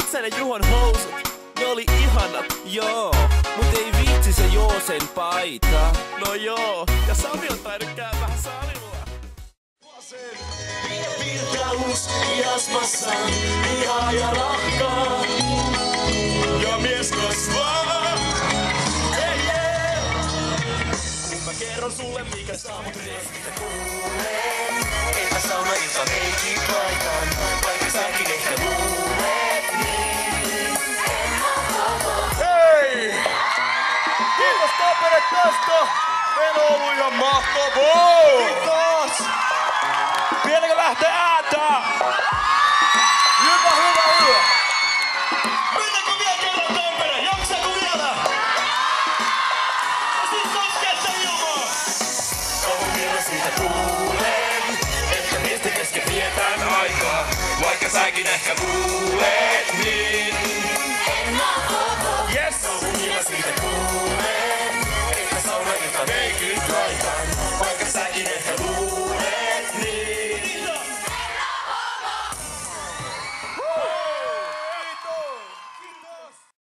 Liksän ja Juhon housut, ne oli ihanat, joo. Mut ei viitsi se Joosen paita. No joo, ja Sami on tainnut käydä vähän salilla. Virtaus jasmassa, lihaa ja rahkaa. Ja mies kasvaa. Hey, yeah. Kun mä kerron sulle mikä saa mut rehtitä kuulee. Että saunailta meikit laitan, vaikka säkin ehkä luulet niin. Hei! Kiitos Tampere tästä! Meillä on ollut ihan mahtavaa! Kiitos! Vieläkö lähtee ääntä? Hyvä! Mennäänkö vielä kerran Tampere? Jaksaako vielä? Ja sit koskessa ilmaa! Kauan vielä siitä kuulen, että miesten kesken vietään aikaa, vaikka säkin ehkä luulet.